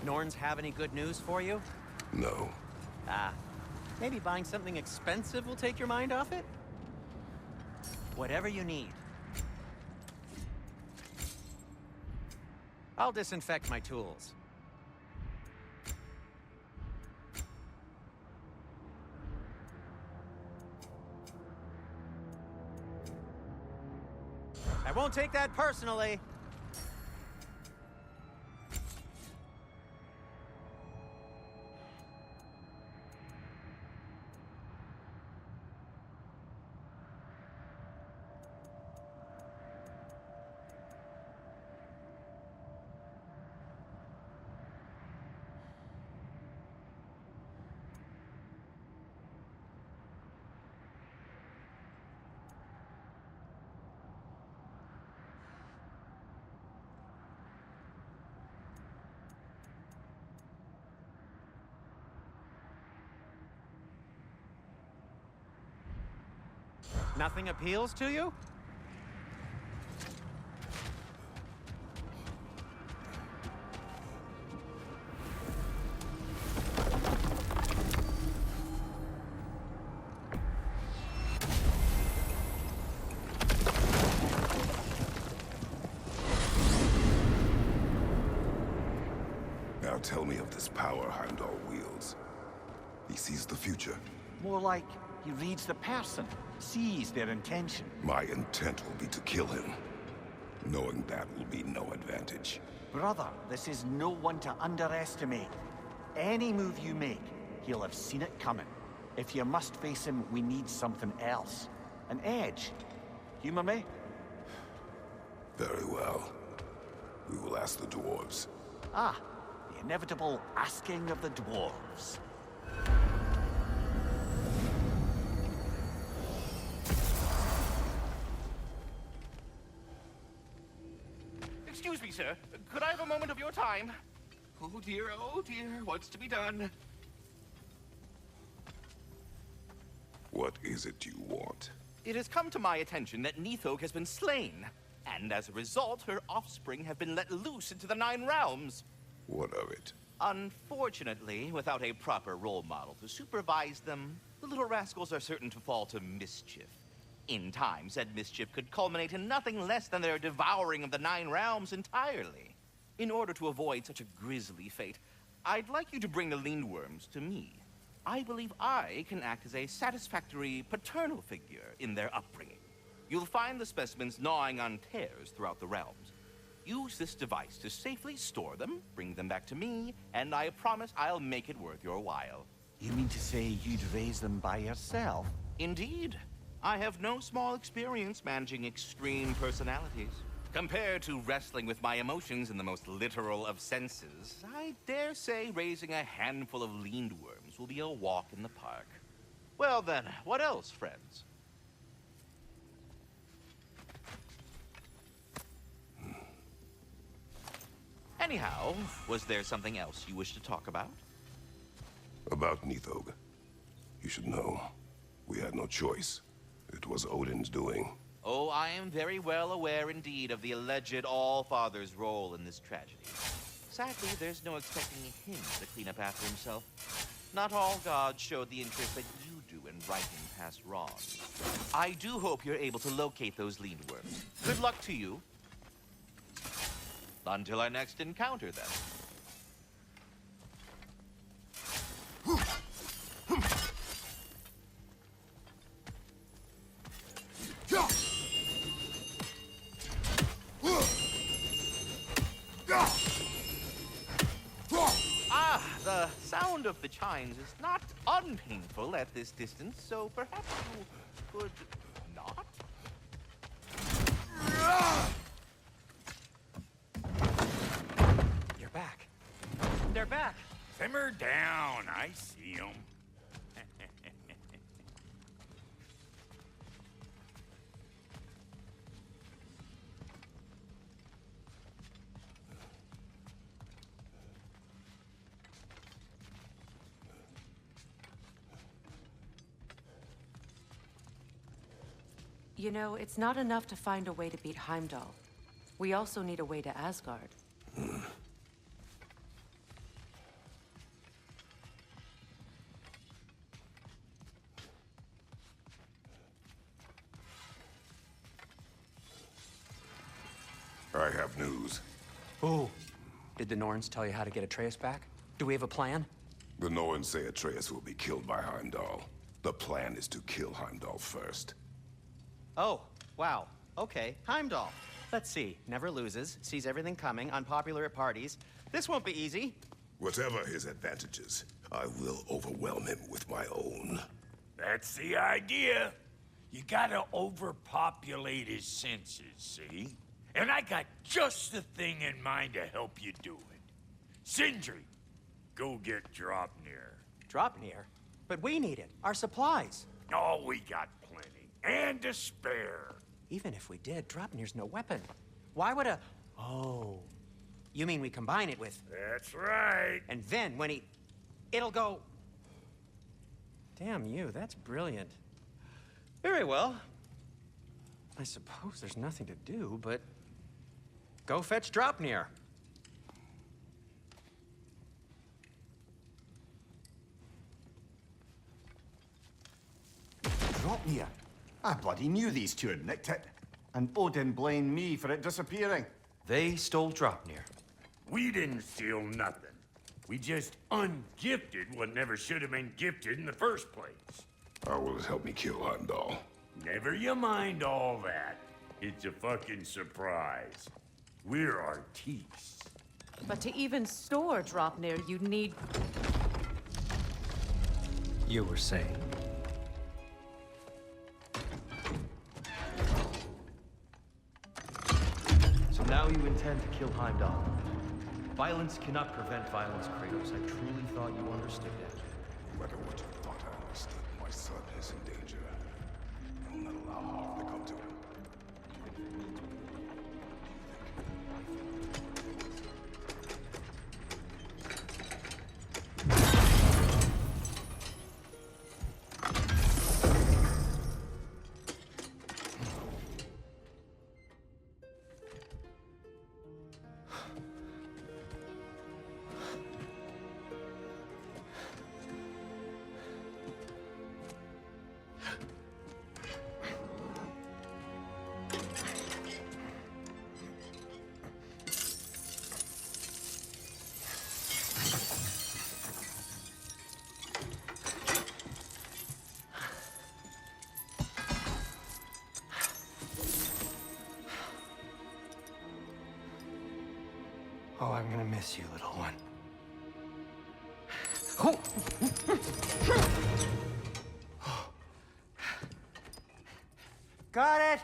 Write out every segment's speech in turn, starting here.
Norns have any good news for you? No. Ah, maybe buying something expensive will take your mind off it? Whatever you need. I'll disinfect my tools. I won't take that personally. Nothing appeals to you? Now tell me of this power Heimdall wields. He sees the future. More like he reads the person, sees their intention. My intent will be to kill him. Knowing that will be no advantage. Brother, this is no one to underestimate. Any move you make, he'll have seen it coming. If you must face him, we need something else. An edge. Humor me? Very well. We will ask the dwarves. Ah, the inevitable asking of the dwarves. Excuse me, sir. Could I have a moment of your time? Oh dear, what's to be done? What is it you want? It has come to my attention that Nithog has been slain, and as a result, her offspring have been let loose into the Nine Realms. What of it? Unfortunately, without a proper role model to supervise them, the little rascals are certain to fall to mischief. In time, said mischief could culminate in nothing less than their devouring of the Nine Realms entirely. In order to avoid such a grisly fate, I'd like you to bring the Lindworms to me. I believe I can act as a satisfactory paternal figure in their upbringing. You'll find the specimens gnawing on tears throughout the realms. Use this device to safely store them, bring them back to me, and I promise I'll make it worth your while. You mean to say you'd raise them by yourself? Indeed. I have no small experience managing extreme personalities. Compared to wrestling with my emotions in the most literal of senses, I dare say raising a handful of Lindworms will be a walk in the park. Well then, what else, friends? Anyhow, was there something else you wish to talk about? About Nithog. You should know. We had no choice. It was Odin's doing. Oh, I am very well aware indeed of the alleged All-Father's role in this tragedy. Sadly, there's no expecting him to clean up after himself. Not all gods showed the interest that you do in righting past wrongs. I do hope you're able to locate those Lindworms. Good luck to you. Until our next encounter, then. Ah, the sound of the chimes is not unpainful at this distance, so perhaps you could not? You're back. They're back. Simmer down, I see 'em. You know, it's not enough to find a way to beat Heimdall. We also need a way to Asgard. I have news. Ooh. Did the Norns tell you how to get Atreus back? Do we have a plan? The Norns say Atreus will be killed by Heimdall. The plan is to kill Heimdall first. Oh, wow. Okay, Heimdall. Let's see. Never loses, sees everything coming, unpopular at parties. This won't be easy. Whatever his advantages, I will overwhelm him with my own. That's the idea. You gotta overpopulate his senses, see? And I got just the thing in mind to help you do it. Sindri, go get Dropnir. Dropnir? But we need it. Our supplies. Oh, we got plenty. And to spare. Even if we did, Dropnir's no weapon. Why would a... Oh. You mean we combine it with... That's right. And then when he... It'll go... Damn you, that's brilliant. Very well. I suppose there's nothing to do, but... Go fetch Dropnir. Dropnir. I bloody knew these two had nicked it. And Odin blamed me for it disappearing. They stole Dropnir. We didn't steal nothing. We just ungifted what never should have been gifted in the first place. How will it help me kill Heimdall? Never you mind all that. It's a fucking surprise. We're artistes. But to even store Dropnir, you'd need... You were saying? So now you intend to kill Heimdall. Violence cannot prevent violence, Kratos. I truly thought you understood that. No matter what you thought I understood, my son is in danger. I will not allow harm to come to him. Oh, I'm gonna miss you, little one. Oh. Got it!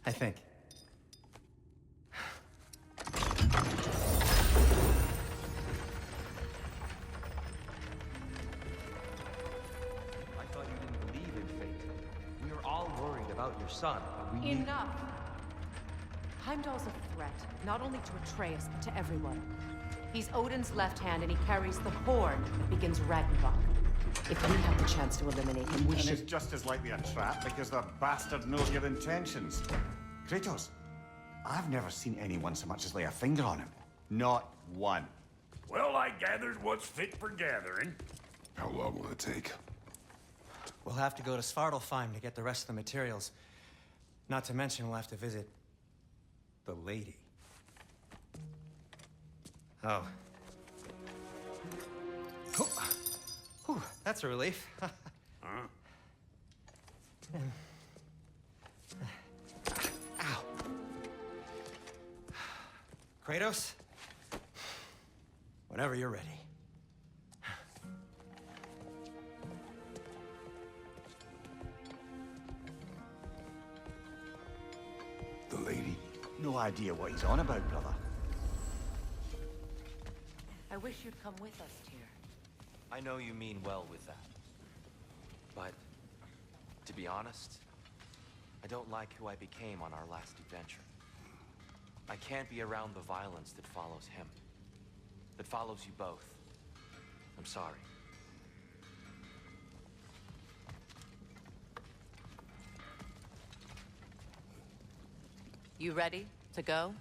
I think. I thought you didn't believe in fate. We were all worried about your son. But we Enough! Heimdall's a threat, not only to Atreus, but to everyone. He's Odin's left hand, and he carries the horn that begins Ragnarok. If we have the chance to eliminate him, we And should... it's just as likely a trap because the bastard knows your intentions. Kratos, I've never seen anyone so much as lay a finger on him. Not one. Well, I gathered what's fit for gathering. How long will it take? We'll have to go to Svartalfheim to get the rest of the materials. Not to mention we'll have to visit... the lady. Oh. Oh. Whew, that's a relief. Huh? Ow. Kratos? Whenever you're ready. The lady? No idea what he's on about, brother. I wish you'd come with us, Tyr. I know you mean well with that. But, to be honest, I don't like who I became on our last adventure. I can't be around the violence that follows him. That follows you both. I'm sorry. You ready to go?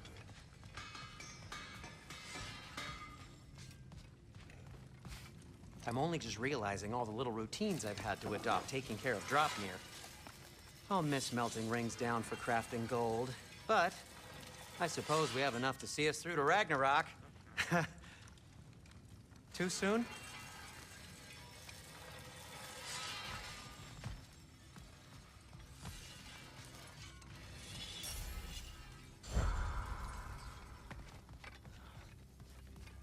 I'm only just realizing all the little routines I've had to adopt taking care of Dropnir. I'll miss melting rings down for crafting gold, but I suppose we have enough to see us through to Ragnarok. Too soon?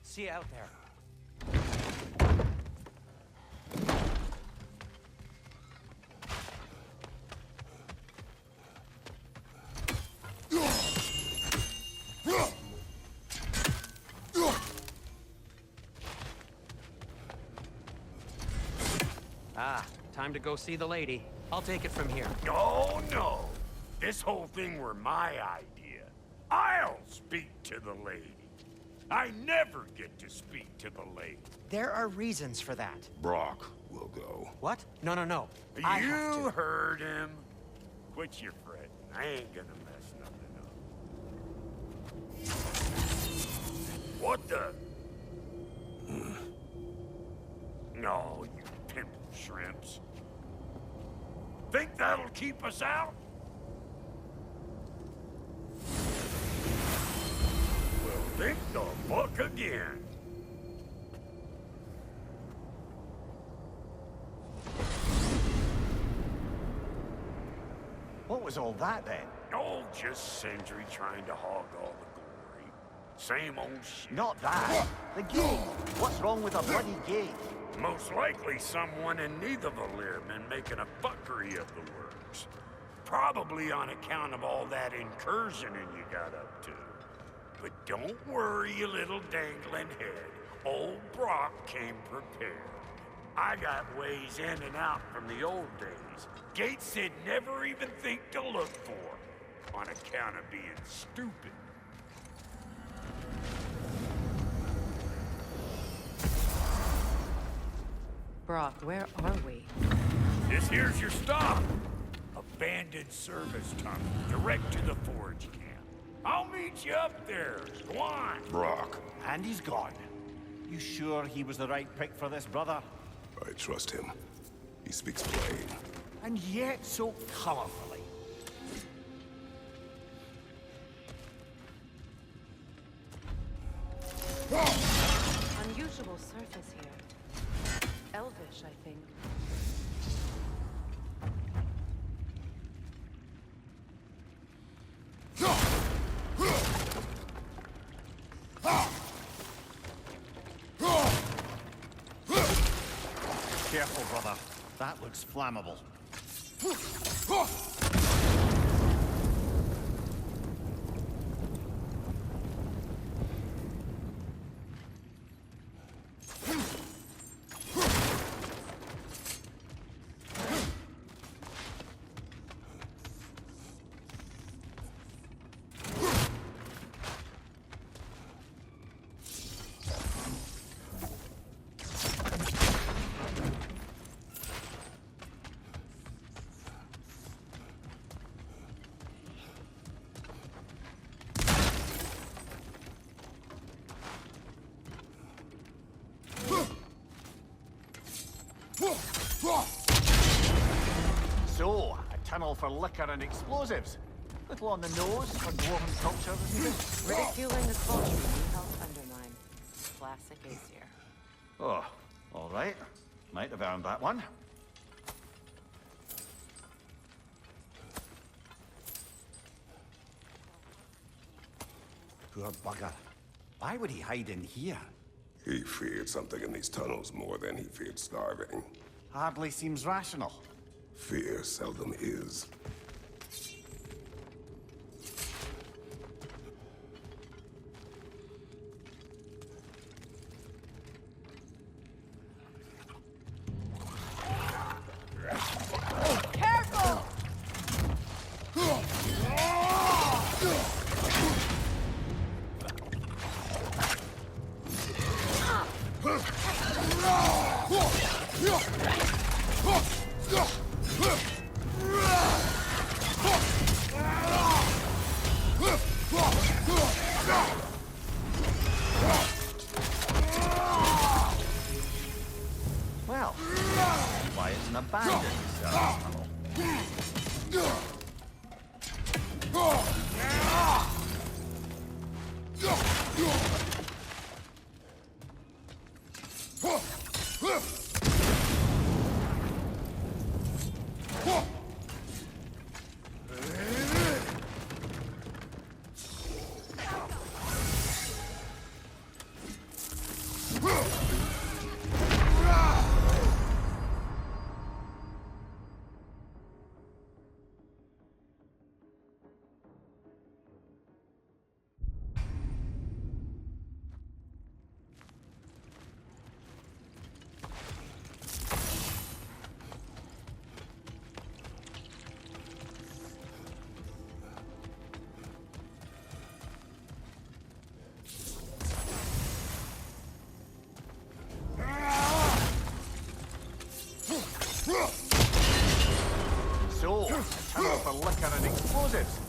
See you out there. Ah, time to go see the lady. I'll take it from here. Oh, no. This whole thing were my idea. I'll speak to the lady. I never get to speak to the lady. There are reasons for that. Brock will go. What? No, no, no. I have You to. heard him. Quit your fretting. I ain't gonna mess nothing up. What the? No, you pimple shrimps. Think that'll keep us out? Well, think the fuck again. What was all that then? Oh, just Sindri trying to hog all the glory. Same old shit. Not that. The gate. What's wrong with a bloody gate? Most likely someone in Nidavellir been making a fuckery of the works. Probably on account of all that incursioning you got up to. But don't worry, you little dangling head. Old Brock came prepared. I got ways in and out from the old days. Gates he'd never even think to look for, on account of being stupid. Brock, where are we? This here's your stop. Abandoned service tunnel, direct to the forge camp. I'll meet you up there. Go on. Brock, And he's gone. You sure he was the right pick for this, brother? I trust him. He speaks plain. And yet so colorfully. Unusual surface here. Elvish, I think. Careful, brother. That looks flammable. So, a tunnel for liquor and explosives. Little on the nose for dwarven culture, isn't it? Ridiculing a culture we help undermine. Classic Aesir. Oh, all right. Might have earned that one. Poor bugger. Why would he hide in here? He feared something in these tunnels more than he feared starving. Hardly seems rational. Fear seldom is. Careful! Well, why it's an abandoned tunnel. So, a tunnel for liquor and explosives.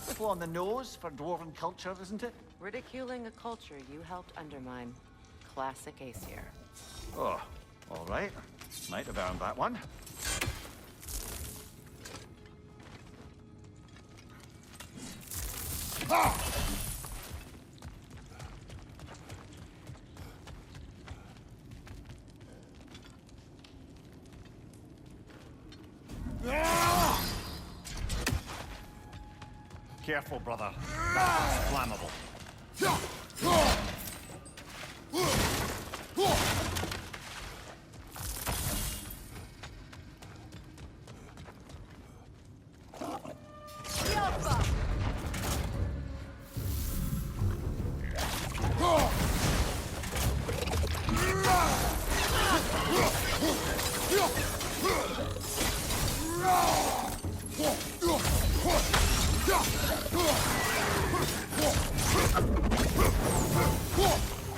Little on the nose for dwarven culture, isn't it? Ridiculing a culture you helped undermine. Classic Aesir. Oh, all right. Might have earned that one. Careful, brother. That's flammable.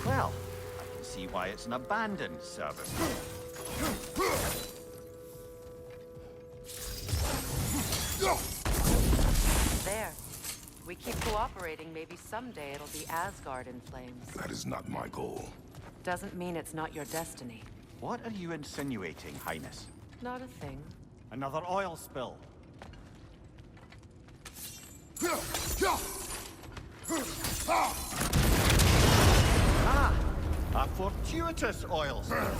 Well, I can see why it's an abandoned service. There. We keep cooperating, maybe someday it'll be Asgard in flames. That is not my goal. Doesn't mean it's not your destiny. What are you insinuating, Highness? Not a thing. Another oil spill. Ah! A fortuitous oil spill.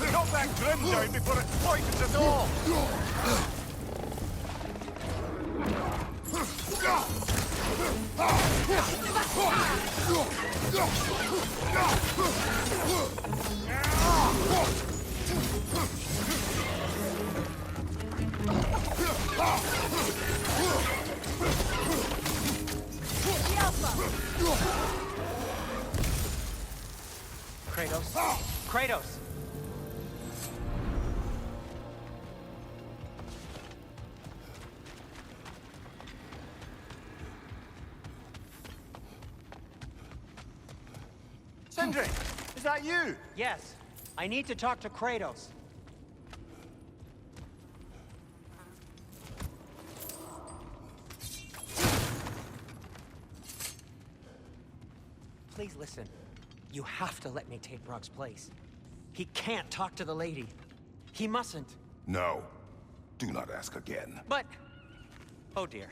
Not that grim before it poisons us all! Kratos. Kratos! Sindri! Is that you? Yes. I need to talk to Kratos. Please listen. You have to let me take Brog's place. He can't talk to the lady. He mustn't. No. Do not ask again. But... Oh dear.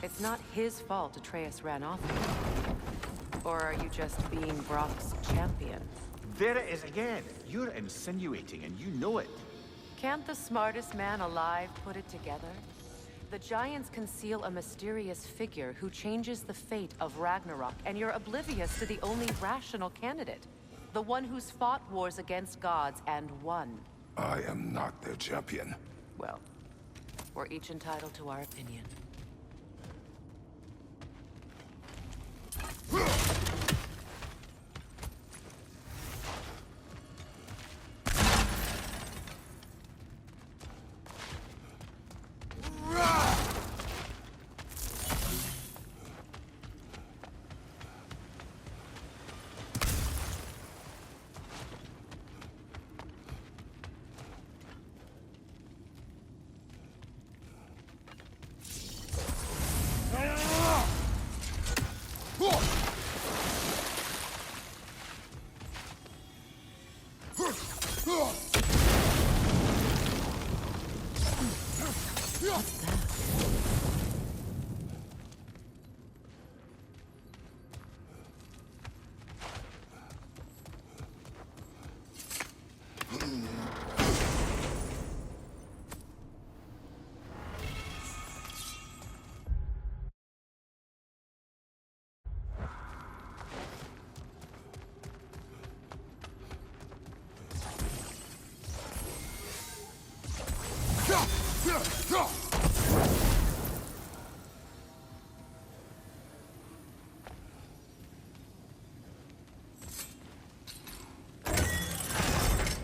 It's not his fault Atreus ran off with him. Or are you just being Brock's champion? There it is again. You're insinuating, and you know it. Can't the smartest man alive put it together? The Giants conceal a mysterious figure who changes the fate of Ragnarok, and you're oblivious to the only rational candidate. The one who's fought wars against gods and won. I am not their champion. Well, we're each entitled to our opinion.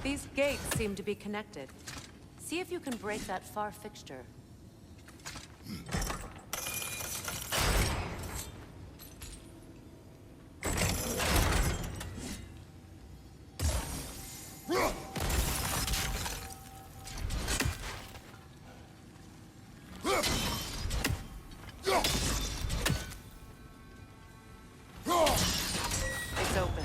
These gates seem to be connected. See if you can break that far fixture. It's open.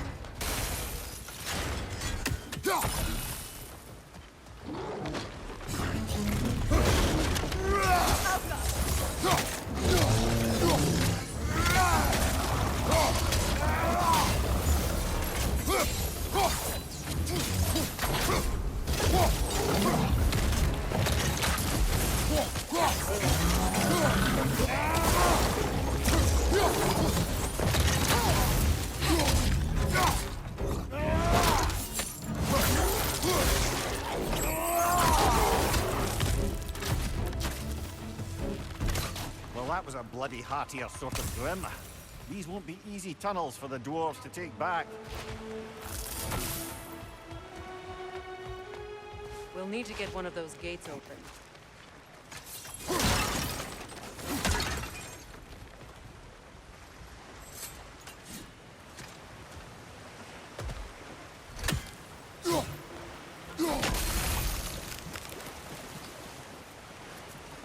Well, that was a bloody heartier sort of grim. These won't be easy tunnels for the dwarves to take back. We'll need to get one of those gates open.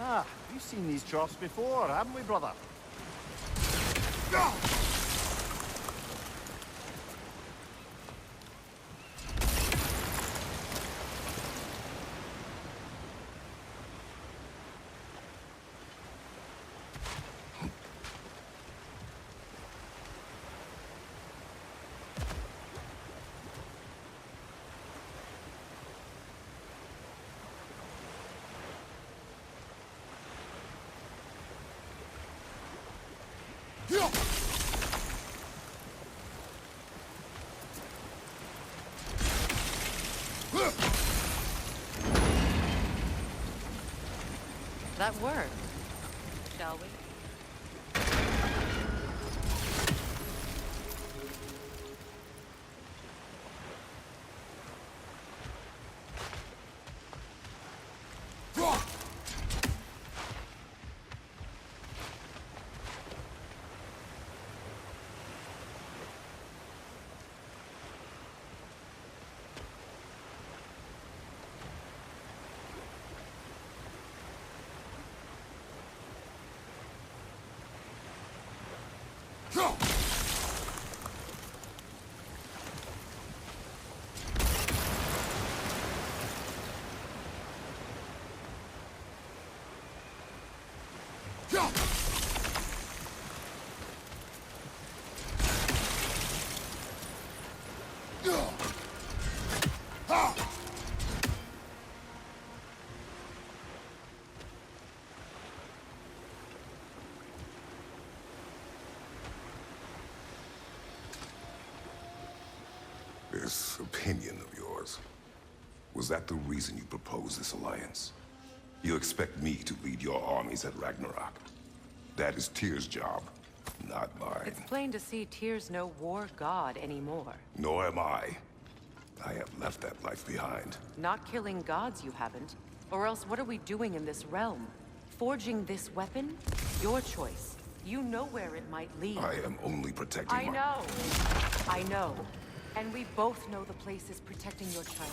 Ah, we've seen these troughs before, haven't we, brother? That worked. Shall we? This opinion of yours, was that the reason you proposed this alliance? You expect me to lead your armies at Ragnarok? That is Tyr's job, not mine. It's plain to see Tyr's no war god anymore. Nor am I. I have left that life behind. Not killing gods, you haven't. Or else what are we doing in this realm? Forging this weapon? Your choice. You know where it might lead. I am only protecting I know. I know. And we both know the place is protecting your child.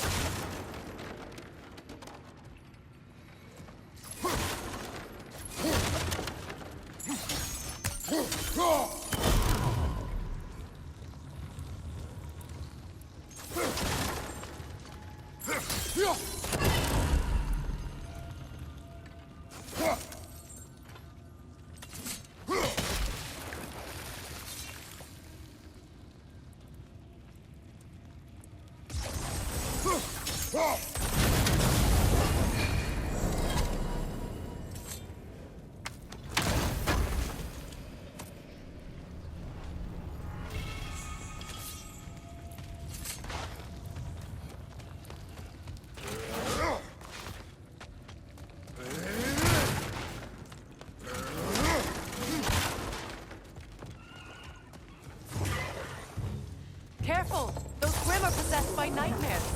Careful! Those Grim are possessed by nightmares.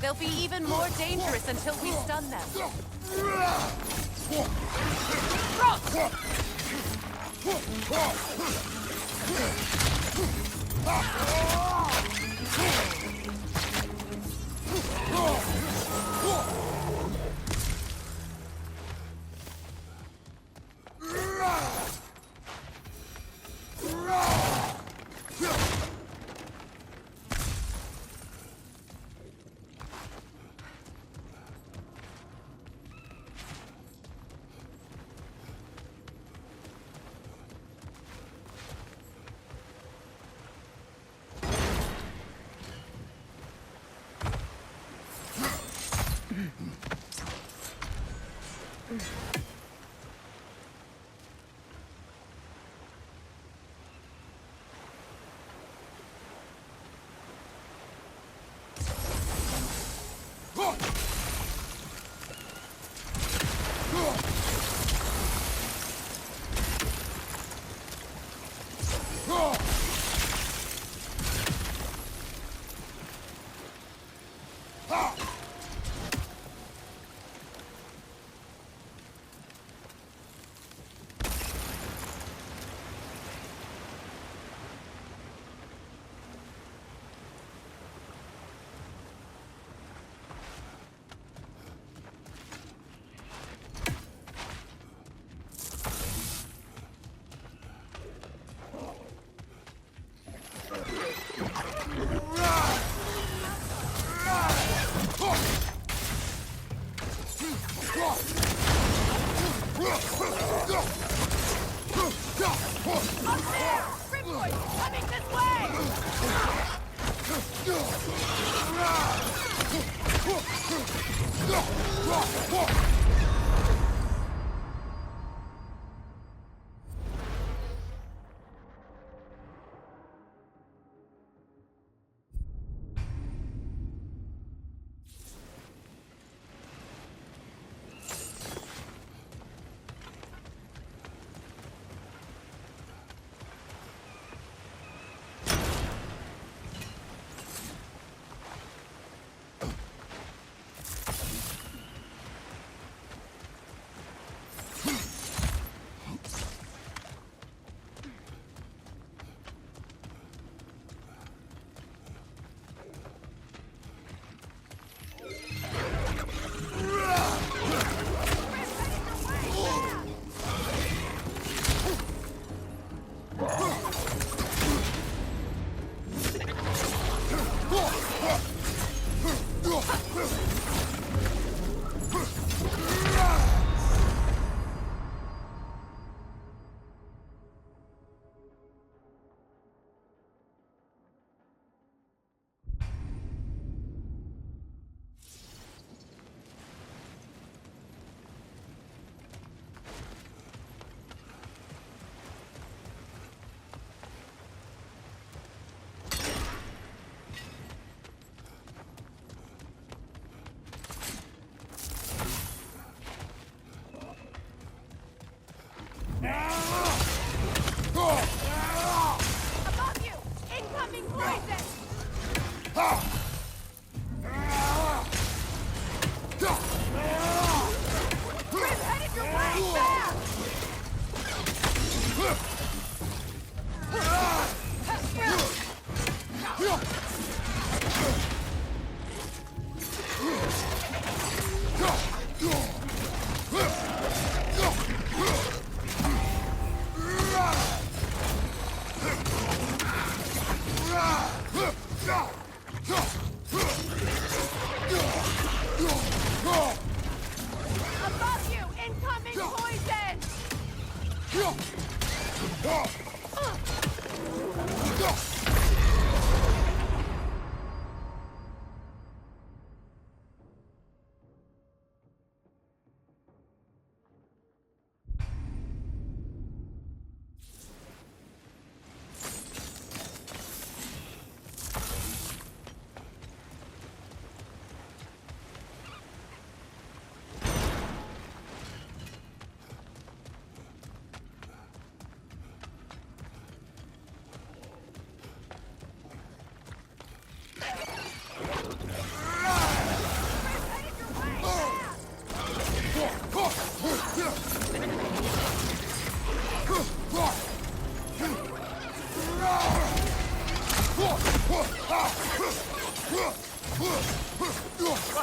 They'll be even more dangerous until we stun them.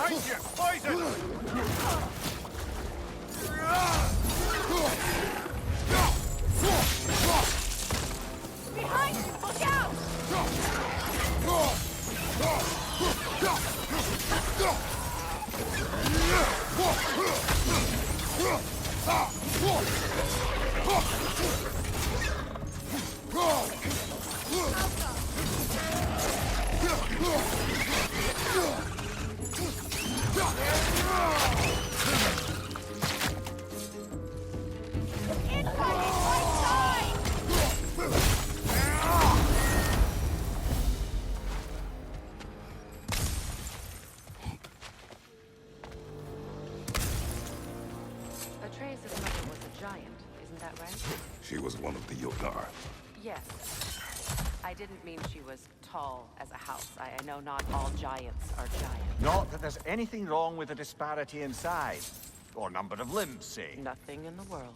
behind you! Poison! Behind you! Look out! Atreus' mother was a giant, isn't that right? She was one of the Jotnar. Yes. I didn't mean she was tall as a house. I know not all giants are giants. Not that there's anything wrong with the disparity in size. Or number of limbs, say. Nothing in the world.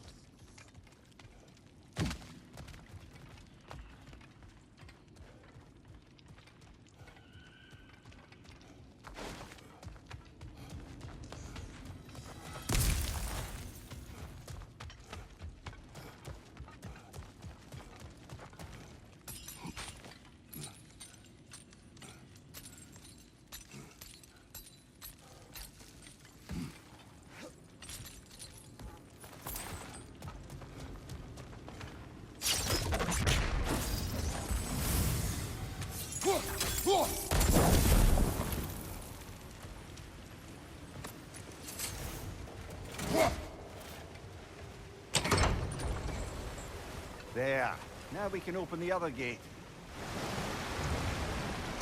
There. Now we can open the other gate.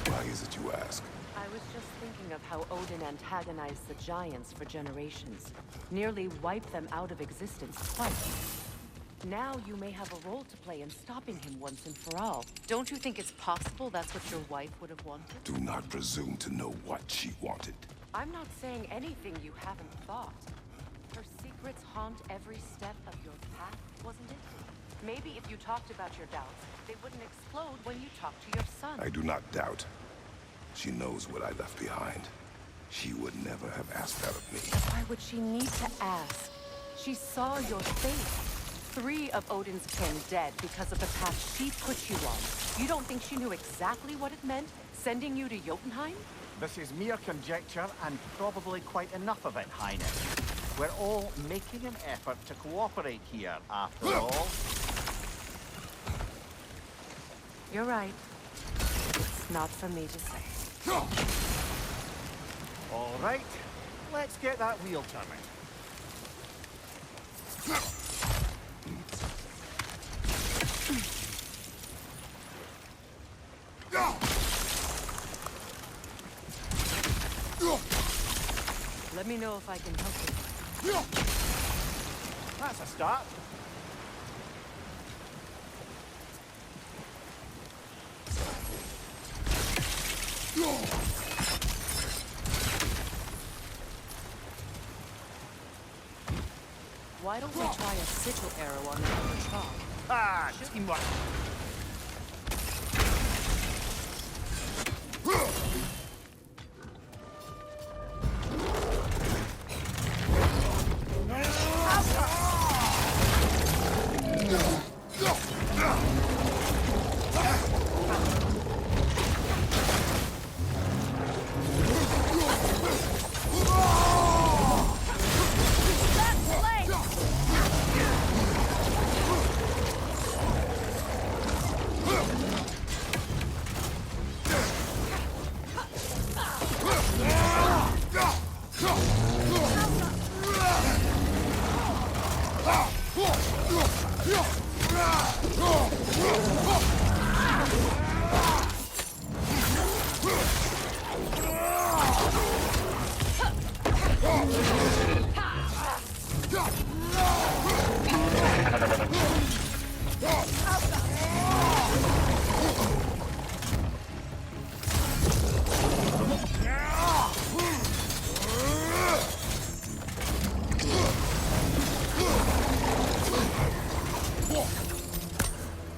Why is it you ask? I was just thinking of how Odin antagonized the giants for generations. Nearly wiped them out of existence twice. Now you may have a role to play in stopping him once and for all. Don't you think it's possible that's what your wife would have wanted? Do not presume to know what she wanted. I'm not saying anything you haven't thought. Her secrets haunt every step of your path, wasn't it? Maybe if you talked about your doubts, they wouldn't explode when you talked to your son. I do not doubt. She knows what I left behind. She would never have asked that of me. Why would she need to ask? She saw your fate. 3 of Odin's kin dead because of the path she put you on. You don't think she knew exactly what it meant, sending you to Jotunheim? This is mere conjecture, and probably quite enough of it, Highness. We're all making an effort to cooperate here, after all. You're right. It's not for me to say. All right, let's get that wheel turning. Let me know if I can help you. That's a start. Why don't we try a sigil arrow on the upper trog? Ah, teamwork.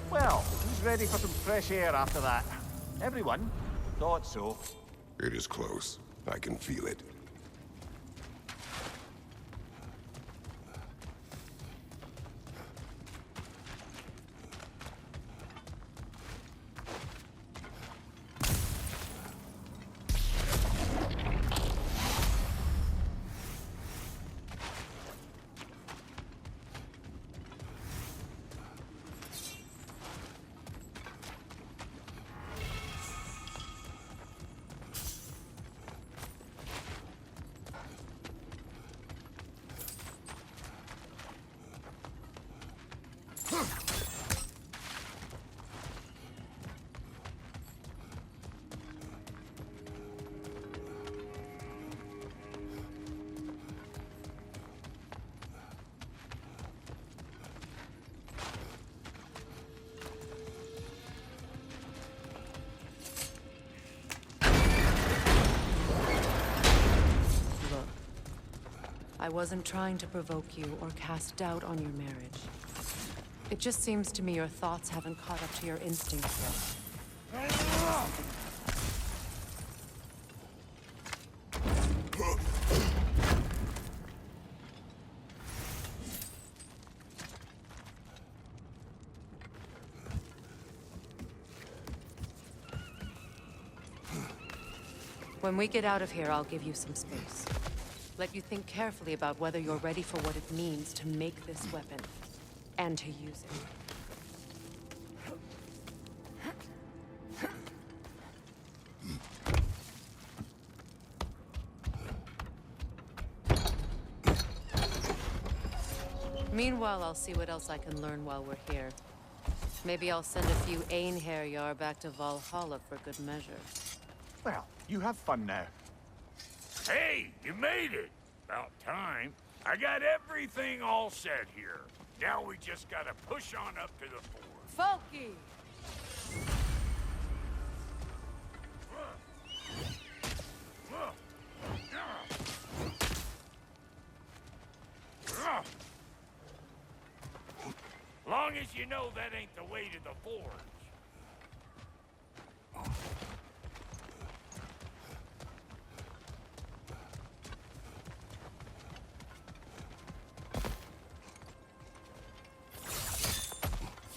Well, who's ready for some fresh air after that? Everyone? Thought so. It is close. I can feel it. I wasn't trying to provoke you or cast doubt on your marriage. It just seems to me your thoughts haven't caught up to your instincts yet. When we get out of here, I'll give you some space. Let you think carefully about whether you're ready for what it means to make this weapon, and to use it. Meanwhile, I'll see what else I can learn while we're here. Maybe I'll send a few Einherjar back to Valhalla for good measure. Well, you have fun now. Hey, you made it! About time. I got everything all set here. Now we just gotta push on up to the fort. Folky! Long as you know that ain't the way to the forge.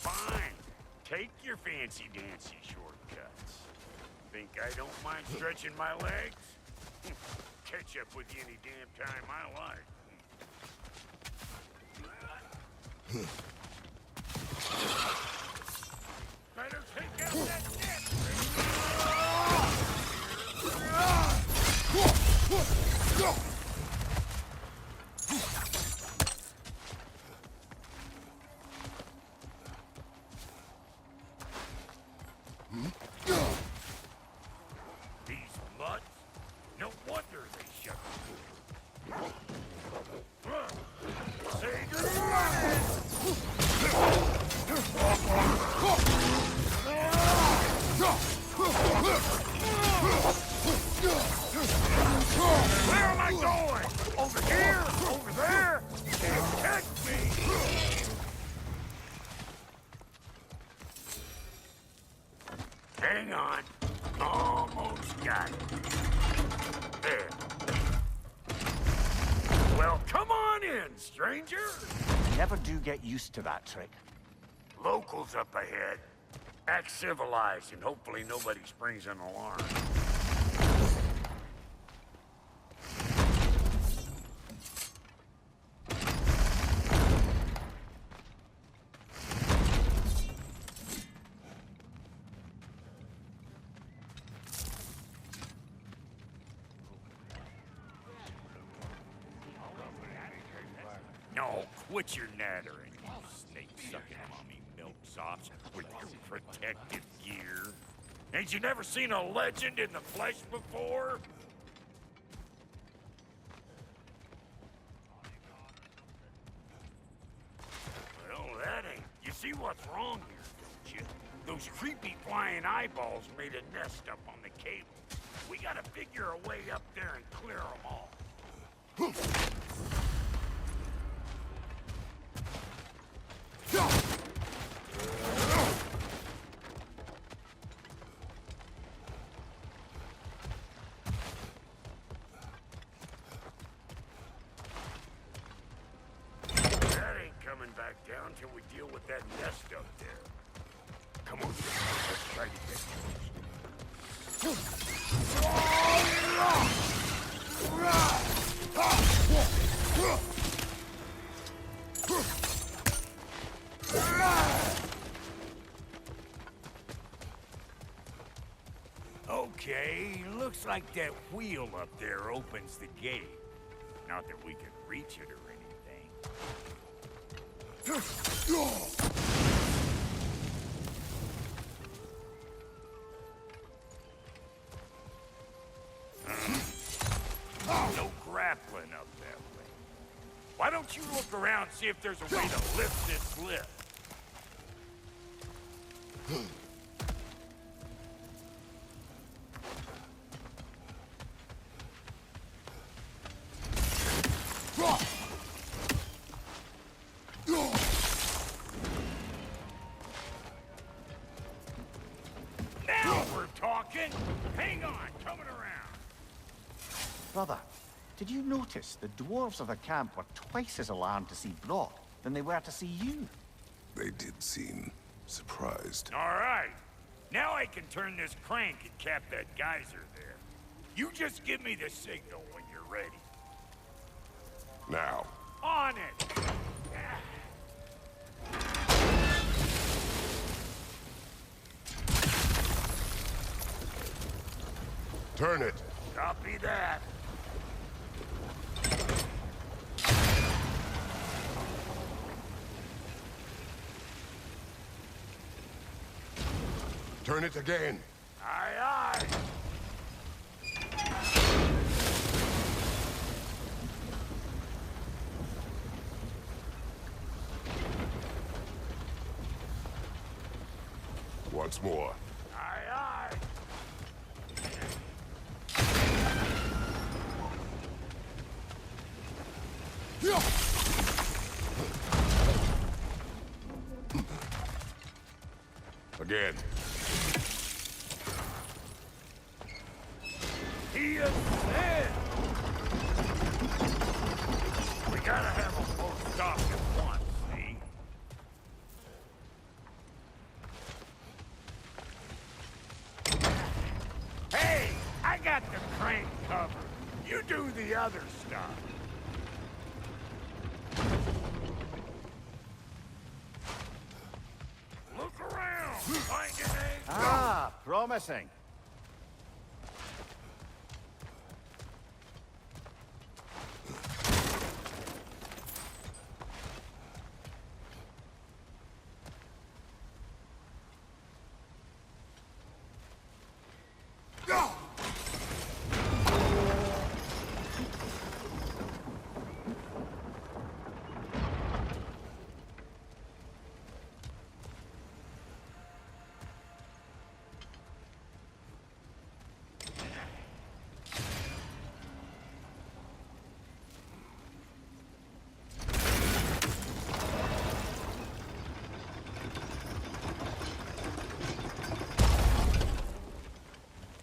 Fine. Take your fancy-dancy shortcuts. Think I don't mind stretching my legs? Catch up with you any damn time I like. Better take out that net! These mutts? No wonder they shut the door. Say goodbye! Where am I going? Over here? Over there? Can't catch me! Hang on. Almost got it. There. Well, come on in, stranger. Never do get used to that trick. Locals up ahead. Act civilized, and hopefully nobody springs an alarm. No, quit your nattering, you snake-sucking mummy milksops with your protective gear. Ain't you never seen a legend in the flesh before? Well, that ain't... You see what's wrong here, don't you? Those creepy flying eyeballs made a nest up on the cable. We gotta figure a way up there and clear them all. That ain't coming back down till we deal with that nest up there. Come on, let's try to get Okay, looks like that wheel up there opens the gate. Not that we can reach it or anything. No grappling up that way. Why don't you look around and see if there's a way to lift this lift? Did you notice the dwarves of the camp were twice as alarmed to see Brock than they were to see you? They did seem surprised. All right. Now I can turn this crank and cap that geyser there. You just give me the signal when you're ready. Now. On it! Turn it. Copy that. Turn it again. Aye, aye. Once more. Aye, aye. Again. He is dead. We gotta have them both stopped at once, see? Hey, I got the crank covered. You do the other stuff. Look around. Find an egg. Ah, promising.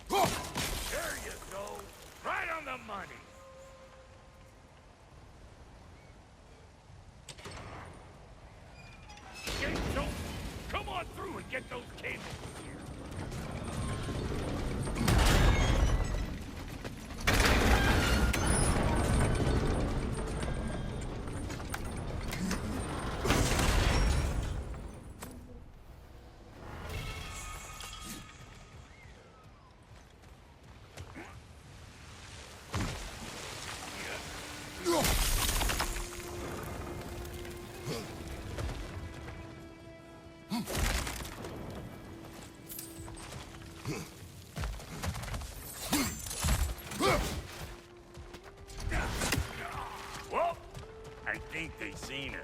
There you go. Right on the money. Gates open. Come on through and get those cables. Well, I think they seen us.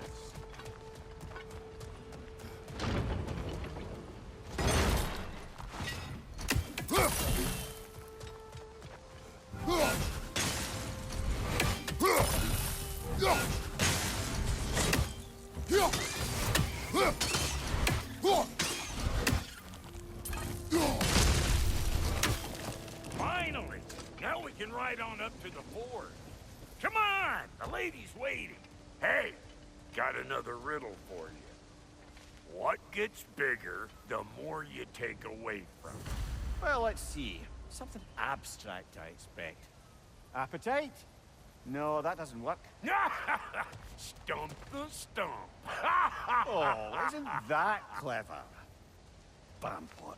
Finally! Now we can ride on up to the ford. Come on! The lady's waiting. Hey, got another riddle for you. What gets bigger the more you take away from it? Well, let's see. Something abstract, I expect. Appetite? No, that doesn't work. Stump the stump. Oh, isn't that clever? Bampot.